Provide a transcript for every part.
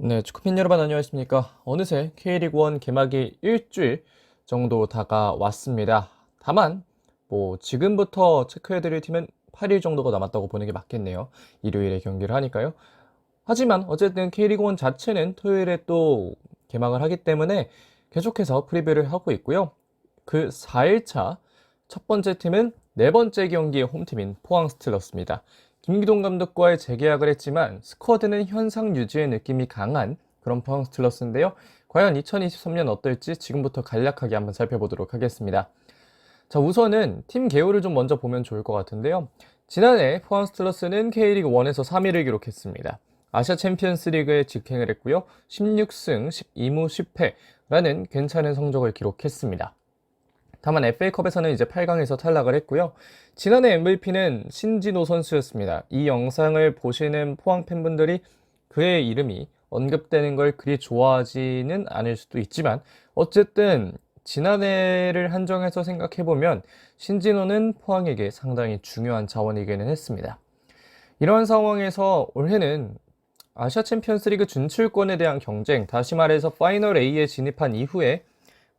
네, 축구팬 여러분 안녕하십니까. 어느새 K리그1 개막이 일주일 정도 다가왔습니다. 다만 지금부터 체크해드릴 팀은 8일 정도가 남았다고 보는 게 맞겠네요. 일요일에 경기를 하니까요. 하지만 어쨌든 K리그1 자체는 토요일에 또 개막을 하기 때문에 계속해서 프리뷰를 하고 있고요. 그 4일차 첫 번째 팀은 네 번째 경기의 홈팀인 포항 스틸러스입니다. 김기동 감독과의 재계약을 했지만 스쿼드는 현상 유지의 느낌이 강한 그런 포항 스틸러스인데요. 과연 2023년 어떨지 지금부터 간략하게 한번 살펴보도록 하겠습니다. 자, 우선은 팀 개요를 좀 먼저 보면 좋을 것 같은데요. 지난해 포항 스틸러스는 K리그 1에서 3위를 기록했습니다. 아시아 챔피언스 리그에 직행을 했고요. 16승 12무 10패라는 괜찮은 성적을 기록했습니다. 다만 FA컵에서는 이제 8강에서 탈락을 했고요. 지난해 MVP는 신진호 선수였습니다. 이 영상을 보시는 포항 팬분들이 그의 이름이 언급되는 걸 그리 좋아하지는 않을 수도 있지만 어쨌든 지난해를 한정해서 생각해보면 신진호는 포항에게 상당히 중요한 자원이기는 했습니다. 이러한 상황에서 올해는 아시아 챔피언스 리그 진출권에 대한 경쟁, 다시 말해서 파이널 A에 진입한 이후에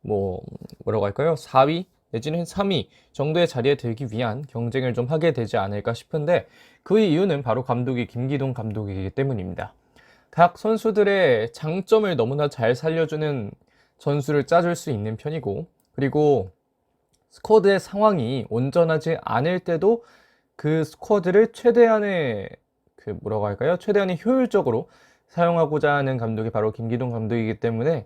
뭐라고 할까요? 4위 내지는 3위 정도의 자리에 들기 위한 경쟁을 좀 하게 되지 않을까 싶은데 그 이유는 바로 감독이 김기동 감독이기 때문입니다. 각 선수들의 장점을 너무나 잘 살려주는 전술을 짜줄 수 있는 편이고 그리고 스쿼드의 상황이 온전하지 않을 때도 그 스쿼드를 최대한의 최대한의 효율적으로 사용하고자 하는 감독이 바로 김기동 감독이기 때문에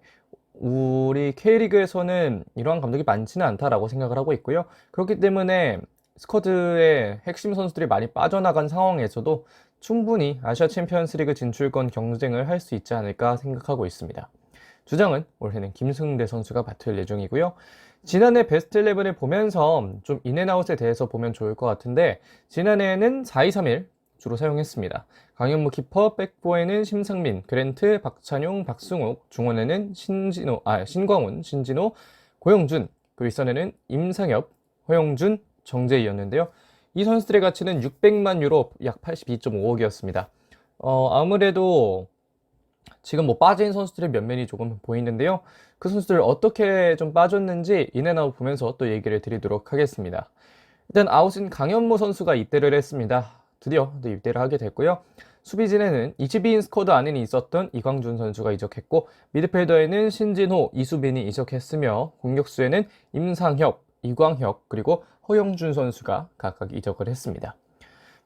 우리 K리그에서는 이러한 감독이 많지는 않다라고 생각을 하고 있고요. 그렇기 때문에 스쿼드의 핵심 선수들이 많이 빠져나간 상황에서도 충분히 아시아 챔피언스 리그 진출권 경쟁을 할 수 있지 않을까 생각하고 있습니다. 주장은 올해는 김승대 선수가 맡을 예정이고요. 지난해 베스트 11을 보면서 좀 인앤아웃에 대해서 보면 좋을 것 같은데 지난해에는 4-2-3-1 주로 사용했습니다. 강현무 키퍼, 백포에는 심상민, 그랜트, 박찬용, 박승욱, 중원에는 신광훈, 신진호, 고영준, 그 윗선에는 임상엽, 허영준, 정재희였는데요. 이 선수들의 가치는 600만 유로, 약 82.5억이었습니다. 아무래도 지금 빠진 선수들의 면면이 조금 보이는데요. 그 선수들 어떻게 좀 빠졌는지 인앤아웃 보면서 또 얘기를 드리도록 하겠습니다. 일단 아웃인 강현무 선수가 입대를 했습니다. 드디어 입대를 하게 됐고요. 수비진에는 22인 스쿼드 안에 있었던 이광준 선수가 이적했고 미드필더에는 신진호, 이수빈이 이적했으며 공격수에는 임상혁, 이광혁 그리고 허영준 선수가 각각 이적을 했습니다.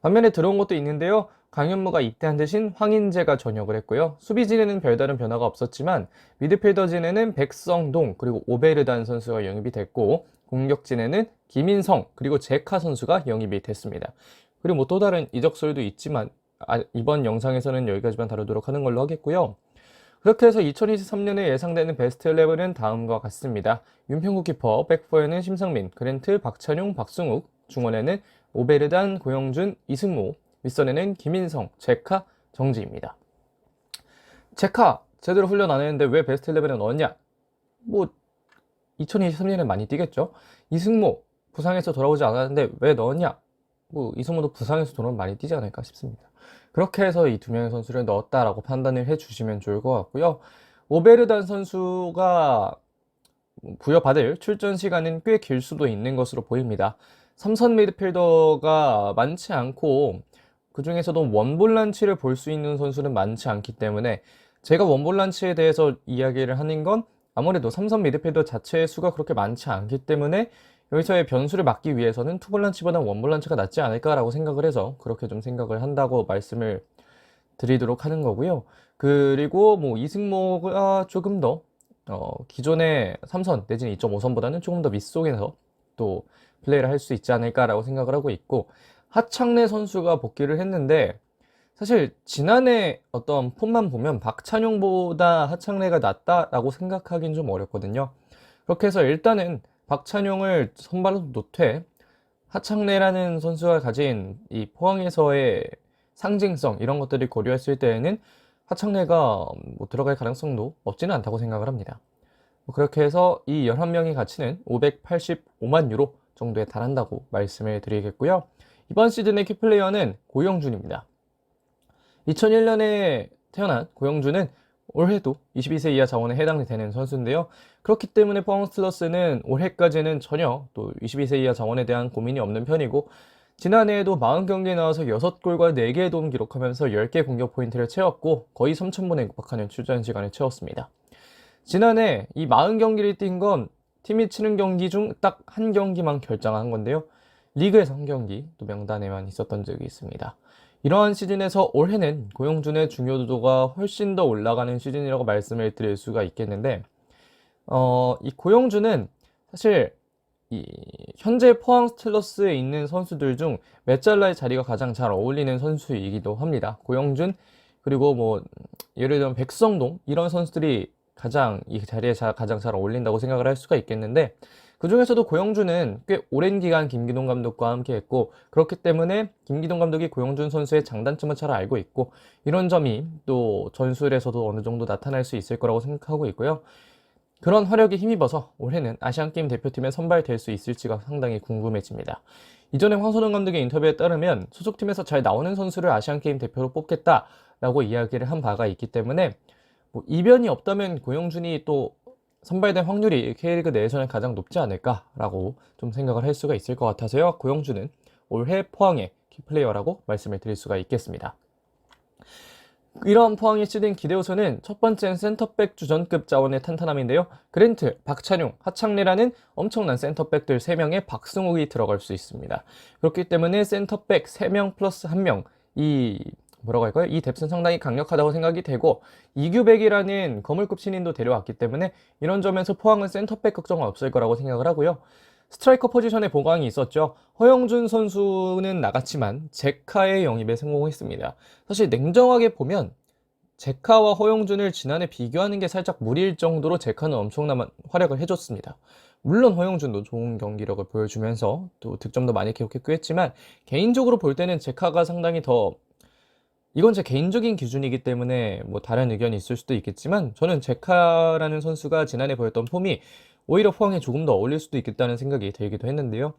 반면에 들어온 것도 있는데요. 강현무가 입대한 대신 황인재가 전역을 했고요. 수비진에는 별다른 변화가 없었지만 미드필더진에는 백성동 그리고 오베르단 선수가 영입이 됐고 공격진에는 김인성 그리고 제카 선수가 영입이 됐습니다. 그리고 또 다른 이적설도 있지만 이번 영상에서는 여기까지만 다루도록 하는 걸로 하겠고요. 그렇게 해서 2023년에 예상되는 베스트 11은 다음과 같습니다. 윤평국 키퍼, 백포에는 심상민, 그랜트, 박찬용, 박승욱, 중원에는 오베르단, 고영준, 이승모, 윗선에는 김인성, 제카, 정지입니다. 제카 제대로 훈련 안 했는데 왜 베스트 11에 넣었냐? 2023년에 많이 뛰겠죠. 이승모 부상에서 돌아오지 않았는데 왜 넣었냐? 이승모도 부상에서 돌아오면 많이 뛰지 않을까 싶습니다. 그렇게 해서 이 두 명의 선수를 넣었다라고 판단을 해주시면 좋을 것 같고요. 오베르단 선수가 부여받을 출전 시간은 꽤 길 수도 있는 것으로 보입니다. 삼선 미드필더가 많지 않고 그 중에서도 원볼란치를 볼 수 있는 선수는 많지 않기 때문에 제가 원볼란치에 대해서 이야기를 하는 건 아무래도 삼선 미드필더 자체의 수가 그렇게 많지 않기 때문에 여기서의 변수를 막기 위해서는 투볼란치보다 원볼란치가 낫지 않을까라고 생각을 해서 그렇게 좀 생각을 한다고 말씀을 드리도록 하는 거고요. 그리고 이승모가 조금 더 기존의 3선 내지는 2.5선보다는 조금 더 밑속에서 또 플레이를 할 수 있지 않을까라고 생각을 하고 있고 하창래 선수가 복귀를 했는데 사실 지난해 어떤 폼만 보면 박찬용보다 하창래가 낫다라고 생각하기는 좀 어렵거든요. 그렇게 해서 일단은 박찬용을 선발로 놓되 하창래라는 선수가 가진 이 포항에서의 상징성 이런 것들을 고려했을 때에는 하창래가 들어갈 가능성도 없지는 않다고 생각을 합니다. 그렇게 해서 이 11명의 가치는 585만 유로 정도에 달한다고 말씀을 드리겠고요. 이번 시즌의 키플레이어는 고영준입니다. 2001년에 태어난 고영준은 올해도 22세 이하 자원에 해당되는 선수인데요. 그렇기 때문에 포항 스틸러스는 올해까지는 전혀 또 22세 이하 자원에 대한 고민이 없는 편이고, 지난해에도 40경기에 나와서 6골과 4개의 도움 기록하면서 10개 공격 포인트를 채웠고 거의 3,000분에 육박하는 출전 시간을 채웠습니다. 지난해 이 40경기를 뛴 건 팀이 치는 경기 중 딱 한 경기만 결정한 건데요. 리그에서 한 경기 또 명단에만 있었던 적이 있습니다. 이러한 시즌에서 올해는 고영준의 중요도가 훨씬 더 올라가는 시즌이라고 말씀을 드릴 수가 있겠는데, 이 고영준은 사실 이 현재 포항 스틸러스에 있는 선수들 중 메짤라의 자리가 가장 잘 어울리는 선수이기도 합니다. 고영준, 그리고 뭐 예를 들면 백성동, 이런 선수들이 가장 이 자리에 가장 잘 어울린다고 생각을 할 수가 있겠는데, 그 중에서도 고영준은 꽤 오랜 기간 김기동 감독과 함께 했고, 그렇기 때문에 김기동 감독이 고영준 선수의 장단점을 잘 알고 있고, 이런 점이 또 전술에서도 어느 정도 나타날 수 있을 거라고 생각하고 있고요. 그런 화력에 힘입어서 올해는 아시안게임 대표팀에 선발될 수 있을지가 상당히 궁금해집니다. 이전에 황선홍 감독의 인터뷰에 따르면 소속팀에서 잘 나오는 선수를 아시안게임 대표로 뽑겠다라고 이야기를 한 바가 있기 때문에, 뭐 이변이 없다면 고영준이 또 선발된 확률이 K리그 내에서는 가장 높지 않을까라고 좀 생각을 할 수가 있을 것 같아서요. 고영준은 올해 포항의 키플레이어라고 말씀을 드릴 수가 있겠습니다. 이러한 포항의 시즌 기대요소는 첫 번째는 센터백 주전급 자원의 탄탄함인데요. 그랜트, 박찬용, 하창래라는 엄청난 센터백들 3명에 박승욱이 들어갈 수 있습니다. 그렇기 때문에 센터백 3명 플러스 1명, 뭐라고 할까요? 이 뎁스는 상당히 강력하다고 생각이 되고, 이규백이라는 거물급 신인도 데려왔기 때문에 이런 점에서 포항은 센터백 걱정은 없을 거라고 생각을 하고요. 스트라이커 포지션에 보강이 있었죠. 허영준 선수는 나갔지만 제카의 영입에 성공했습니다. 사실 냉정하게 보면 제카와 허영준을 지난해 비교하는 게 살짝 무리일 정도로 제카는 엄청난 활약을 해줬습니다. 물론 허영준도 좋은 경기력을 보여주면서 또 득점도 많이 기록했고 했지만, 개인적으로 볼 때는 제카가 상당히 더, 이건 제 개인적인 기준이기 때문에 뭐 다른 의견이 있을 수도 있겠지만, 저는 제카라는 선수가 지난해 보였던 폼이 오히려 포항에 조금 더 어울릴 수도 있겠다는 생각이 들기도 했는데요.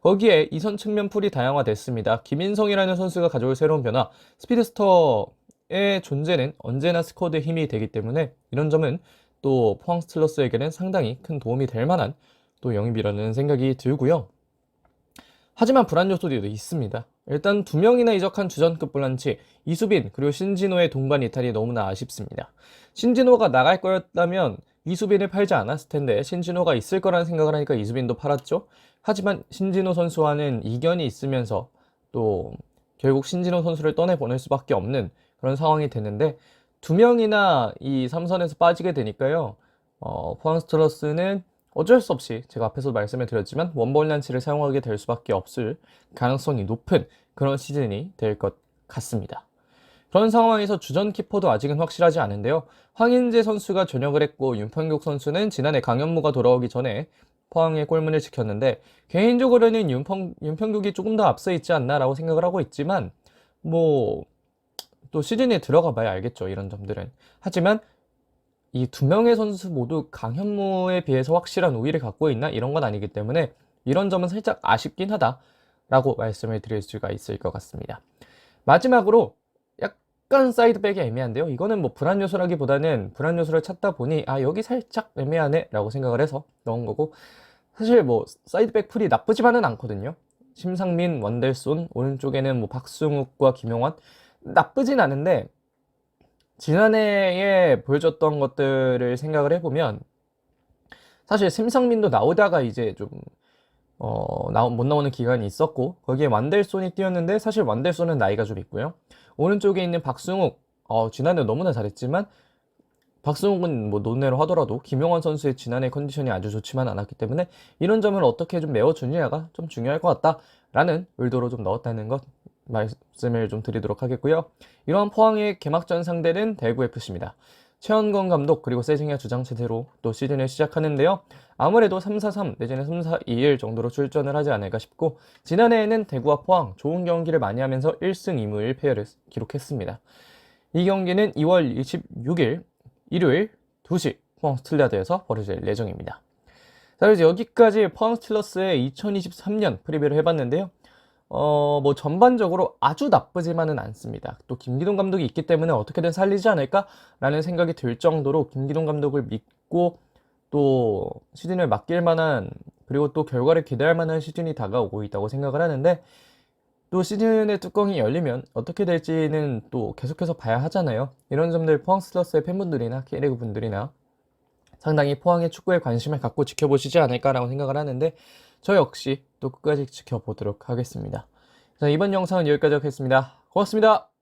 거기에 이선 측면 풀이 다양화됐습니다. 김인성이라는 선수가 가져올 새로운 변화, 스피드스터의 존재는 언제나 스쿼드의 힘이 되기 때문에 이런 점은 또 포항 스틸러스에게는 상당히 큰 도움이 될 만한 또 영입이라는 생각이 들고요. 하지만 불안 요소도 있습니다. 일단 2명이나 이적한 주전급 볼란치 이수빈 그리고 신진호의 동반 이탈이 너무나 아쉽습니다. 신진호가 나갈 거였다면 이수빈을 팔지 않았을 텐데 신진호가 있을 거라는 생각을 하니까 이수빈도 팔았죠. 하지만 신진호 선수와는 이견이 있으면서 또 결국 신진호 선수를 떠내보낼 수밖에 없는 그런 상황이 됐는데, 2명이나 이 3선에서 빠지게 되니까요. 포항 스틸러스는 어쩔 수 없이 제가 앞에서 말씀을 드렸지만 원볼란치를 사용하게 될 수밖에 없을 가능성이 높은 그런 시즌이 될 것 같습니다. 그런 상황에서 주전 키퍼도 아직은 확실하지 않은데요. 황인재 선수가 전역을 했고 윤평국 선수는 지난해 강현무가 돌아오기 전에 포항의 골문을 지켰는데, 개인적으로는 윤평국이 조금 더 앞서 있지 않나라고 생각을 하고 있지만, 뭐 또 시즌에 들어가 봐야 알겠죠, 이런 점들은. 하지만 이 2명의 선수 모두 강현무에 비해서 확실한 우위를 갖고 있나? 이런 건 아니기 때문에 이런 점은 살짝 아쉽긴 하다라고 말씀을 드릴 수가 있을 것 같습니다. 마지막으로 약간 사이드백이 애매한데요. 이거는 뭐 불안 요소라기보다는 불안 요소를 찾다 보니 여기 살짝 애매하네 라고 생각을 해서 넣은 거고, 사실 뭐 사이드백 풀이 나쁘지만은 않거든요. 심상민, 원델손, 오른쪽에는 뭐 박승욱과 김용환, 나쁘진 않은데 지난해에 보여줬던 것들을 생각을 해보면 사실 심상민도 나오다가 이제 좀 못 나오는 기간이 있었고, 거기에 완델손이 뛰었는데 사실 완델손은 나이가 좀 있고요. 오른쪽에 있는 박승욱, 지난해 너무나 잘했지만 박승욱은 뭐 논외로 하더라도 김용환 선수의 지난해 컨디션이 아주 좋지만 않았기 때문에 이런 점을 어떻게 좀 메워주느냐가 좀 중요할 것 같다라는 의도로 좀 넣었다는 것 말씀을 좀 드리도록 하겠고요. 이러한 포항의 개막전 상대는 대구FC입니다. 최원건 감독 그리고 세징야 주장 체제로 또 시즌을 시작하는데요. 아무래도 3-4-3 내지는 3-4-2-1 정도로 출전을 하지 않을까 싶고, 지난해에는 대구와 포항 좋은 경기를 많이 하면서 1승 2무 1패를 기록했습니다. 이 경기는 2월 26일 일요일 2시 포항 스틸리아드에서 벌어질 예정입니다. 자, 그래서 여기까지 포항 스틸러스의 2023년 프리뷰를 해봤는데요. 뭐 전반적으로 아주 나쁘지만은 않습니다. 또 김기동 감독이 있기 때문에 어떻게든 살리지 않을까라는 생각이 들 정도로 김기동 감독을 믿고 또 시즌을 맡길 만한, 그리고 또 결과를 기대할 만한 시즌이 다가오고 있다고 생각을 하는데, 또 시즌의 뚜껑이 열리면 어떻게 될지는 또 계속해서 봐야 하잖아요. 이런 점들 포항 슬러스의 팬분들이나 K리그 분들이나 상당히 포항의 축구에 관심을 갖고 지켜보시지 않을까라고 생각을 하는데, 저 역시 또 끝까지 지켜보도록 하겠습니다. 자, 이번 영상은 여기까지 하겠습니다. 고맙습니다.